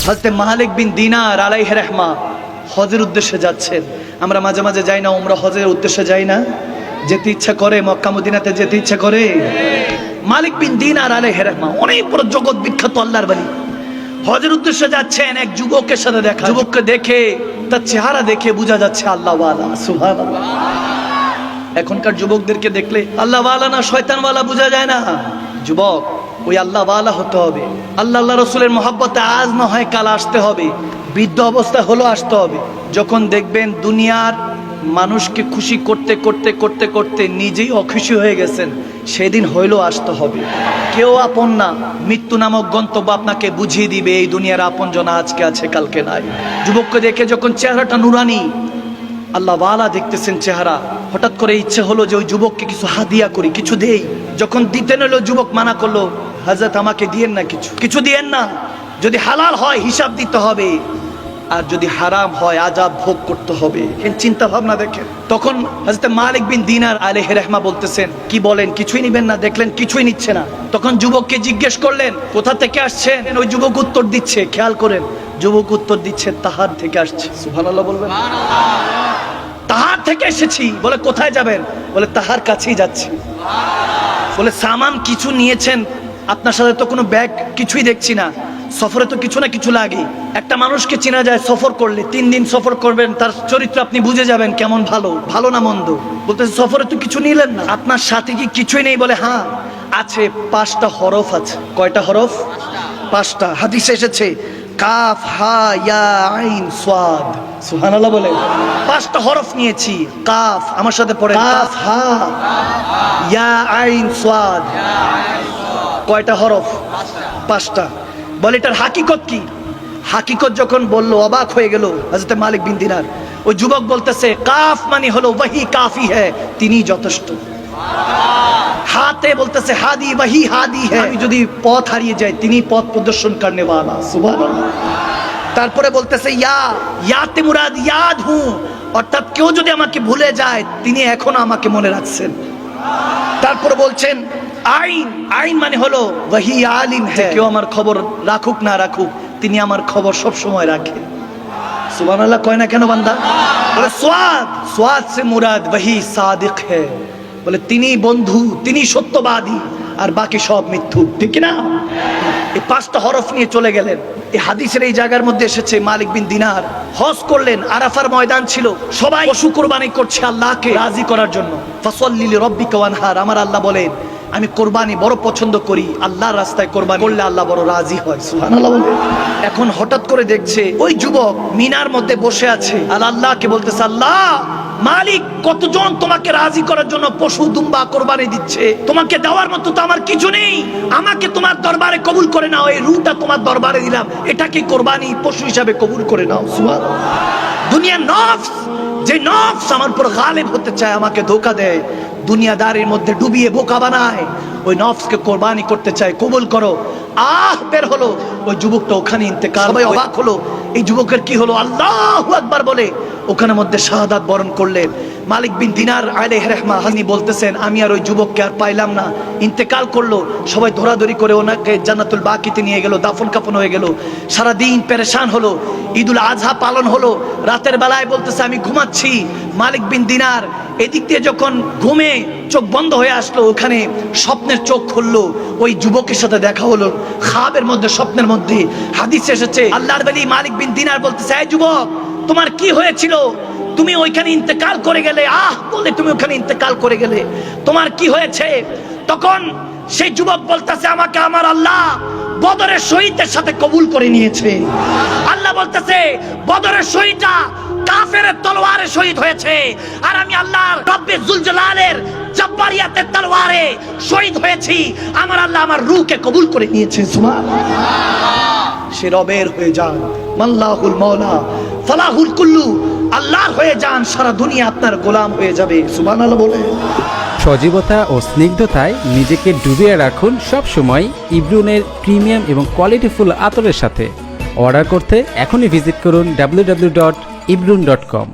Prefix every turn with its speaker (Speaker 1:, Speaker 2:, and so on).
Speaker 1: হযরত মালিক বিন দিনার আলাইহি রাহমা হজের উদ্দেশ্যে যাচ্ছেন। আমরা মাঝে মাঝে যাই না উমরা, হজের উদ্দেশ্যে যাই না? যেতে ইচ্ছা করে, মক্কা মদিনাতে যেতে ইচ্ছা করে। মালিক বিন দিনার আলাইহি রাহমা অনেক বড় জগৎ বিখ্যাত আল্লাহর ওলি, হজের উদ্দেশ্যে যাচ্ছেন। এক যুবকের সাথে দেখা, যুবককে দেখে তার চেহারা দেখে বোঝা যাচ্ছে আল্লাহ ওয়ালা। সুবহানাল্লাহ। এখনকার যুবকদেরকে দেখলে আল্লাহ ওয়ালা না শয়তান ওয়ালা বোঝা যায় না। যুবক ওই আল্লাহ ওয়ালা হতে হবে। আল্লাহ রসুলের মহব্বতে আজ না হয় কাল আসতে হবে, বৃদ্ধ অবস্থা হলো আসতে হবে। যখন দেখবেন দুনিয়ার মানুষকে খুশি করতে করতে করতে করতে নিজেই অখুশি হয়ে গেছেন, সেদিন হইলেও আসতে হবে। কেউ আপন না, মৃত্যু নামক গন্তব্য আপনাকে বুঝিয়ে দিবে এই দুনিয়ার আপন জন আজকে আছে কালকে নাই। যুবককে দেখে যখন চেহারাটা নুরানি, আল্লাহ ওয়ালা দেখতেছেন চেহারা, হঠাৎ করে ইচ্ছে হলো যে ওই যুবককে কিছু হাদিয়া করি, কিছু দেই। যখন দিতে নিল যুবক মানা করলো, হযরত আমাকে দিয়েন না, কিছু দিয়েন না। যদি হালাল হয় হিসাব দিতে হবে, আর যদি হারাম হয় আযাব ভোগ করতে হবে। চিন্তা ভাবনা দেখেন। তখন হযরত মালিক বিন দিনার আলাইহি রাহমা বলতেছেন, কি বলেন কিছুই নিবেন না? দেখলেন কিছুই নিচ্ছে না। তখন যুবককে জিজ্ঞেস করলেন কোথা থেকে আসছেন? ওই যুবক উত্তর দিচ্ছে, খেয়াল করেন, যুবক উত্তর দিচ্ছে তাহার থেকে আসছে। সুবহানাল্লাহ বলবেন। তাহার থেকে এসেছি। বলে কোথায় যাবেন? বলে তাহার কাছেই যাচ্ছি। বলে সামান কিছু নিয়েছেন? আপনার সাথে তো কোনো ব্যাগ কিছুই দেখছি না। সফরে তো কিছু না কিছু লাগে। একটা মানুষকে চেনা যায় সফর করলে। 3 দিন সফর করবেন, তার চরিত্র আপনি বুঝে যাবেন কেমন, ভালো না মন্দ। বলতে সফরে তো কিছু নিলেন না, আপনার সাথে কি কিছুই নেই? বলে হ্যাঁ আছে, 5টা হরফ আছে। কয়টা হরফ? 5টা। হাদিসে এসেছে কাফ হা ইয়া আইন সাদ। সুবহানাল্লাহ বলে 5টা হরফ নিয়েছি। কাফ, আমার সাথে পড়ে, কাফ হা ইয়া আইন সাদ। কয়টা হরফ? 5টা। বলে এটার হাকিকত কি? হাকিকত যখন বললো অবাক হয়ে গেল হযরত মালিক বিন দিনার। ওই যুবক বলতেছে কাফ মানে হলো ওয়াহি কাফি হ্যায়, তিনি যথেষ্ট। হাতে বলতেছে হাদি ওয়াহি হাদি হ্যায়, আমি যদি পথ হারিয়ে যাই তিনি পথ প্রদর্শন করনে वाला। সুবহানাল্লাহ। তারপরে বলতেছে ইয়াতে মুরাদ ইয়াদ হু, অর্থাৎ কেউ যদি আমাকে ভুলে যায় তিনি এখনো আমাকে মনে রাখছেন। তারপরে বলছেন আইন মানে হলো ওয়াহি আলিম হ্যায়, কেউ আমার খবর রাখুক না রাখুক তিনি আমার খবর সব সময় রাখে। সুবহানাল্লাহ কয় না কেন বান্দা? বলে সোয়াদ সে মুরাদ ওয়াহি সাদিক হ্যায়, বলে তিনি বন্ধু, তিনি সত্যবাদী, আর বাকি সব মিথ্যু। ঠিক না? এই 5টা হরফ নিয়ে চলে গেলেন। এই হাদিসের এই জায়গার মধ্যে এসেছে মালিক বিন দিনার হজ করলেন, আরাফার ময়দান ছিল, সবাই পশু কোরবানি করছে আল্লাহকে রাজি করার জন্য। ফাসাল্লি লিরাব্বিকা ওয়ানহার, আমার আল্লাহ বলেন আমি কোরবানি বড় পছন্দ করি, আল্লাহর রাস্তায় কোরবানি করলে আল্লাহ বড় রাজি হয়। সুবহানাল্লাহ বলে। এখন হঠাৎ করে দেখছে ওই যুবক মিনার মধ্যে বসে আছে, আর আল্লাহকে বলতেছে আল্লাহ মালিক কতজন তোমাকে রাজি করার জন্য পশু দুম্বা কোরবানি দিচ্ছে, তোমাকে দেওয়ার মতো তো আমার কিছু নেই, আমাকে তোমার দরবারে কবুল করে নাও। এই রূহটা তোমার দরবারে দিলাম, এটাকে কোরবানি পশু হিসাবে কবুল করে নাও। সুবহানাল্লাহ। দুনিয়ার নফস, যে নফস আমার উপর গালিব হতে চায়, আমাকে ধোঁকা দেয়, দুনিয়াদারির মধ্যে ডুবিয়ে বোকা বানায়, ওই নফসকে কোরবানি করতে চায়, কবুল করো। বের হলো ওই যুবকটা, ওখানে ইন্তেকাল। সবাই অবাক হলো এই যুবকের কি হলো। আল্লাহু আকবার বলে ওখানে মধ্যে শাহাদাত বরণ করলেন। মালিক বিন দিনার আলাইহি রাহমা তিনি বলতেছেন আমি আর ওই যুবককে আর পাইলাম না, ইন্তেকাল করলো। সবাই ধরাধরি করে ওনাকে জান্নাতুল বাকিতে নিয়ে গেল, দাফন কাফন হয়ে গেল। সারাদিন পেরেশান হলো। ঈদুল আজহা পালন হলো। রাতের বেলায় বলতেছে আমি ঘুমাচ্ছি। মালিক বিন দিনার এদিক দিয়ে যখন ঘুমে চোখ বন্ধ হয়ে আসলো, ওখানে স্বপ্নের চোখ খুললো, ওই যুবকের সাথে দেখা হলো খাবের মধ্যে, স্বপ্নের মধ্যে। হাদিসে এসেছে আল্লাহর ওলি মালিক বিন দিনার বলতেছে এই যুবক তোমার কি হয়েছিল? তুমি ওইখানে ইন্তেকাল করে গেলে, বলে তুমি ওখানে ইন্তেকাল করে গেলে, তোমার কি হয়েছে? তখন সেই যুবক বলতেছে আমাকে আমার আল্লাহ বদরের শহীদের সাথে কবুল করে নিয়েছে। আল্লাহ বলতেছে বদরের শহীদটা কাফেরের তলোয়ারে শহীদ হয়েছে, আর আমি আল্লাহর রব্বে জুল জালালের জব্বারিয়াতের তলোয়ারে শহীদ হয়েছি। আমার আল্লাহ আমার রূহকে কবুল করে নিয়েছে। সুবহানাল্লাহ। সে রবের হয়ে যান, মাল্লাহুল মাওলা ফালাহুল কুল্লু, আল্লাহর হয়ে যান, সারা দুনিয়া আপনার গোলাম হয়ে যাবে। সুবহানাল্লাহ বলে।
Speaker 2: সজীবতা ও স্নিগ্ধতায় নিজেকে ডুবিয়ে রাখুন সব সময় ইব্রুনের প্রিমিয়াম এবং কোয়ালিটিফুল আতরের সাথে। অর্ডার করতে এখনই ভিজিট করুন www.ibrun.com।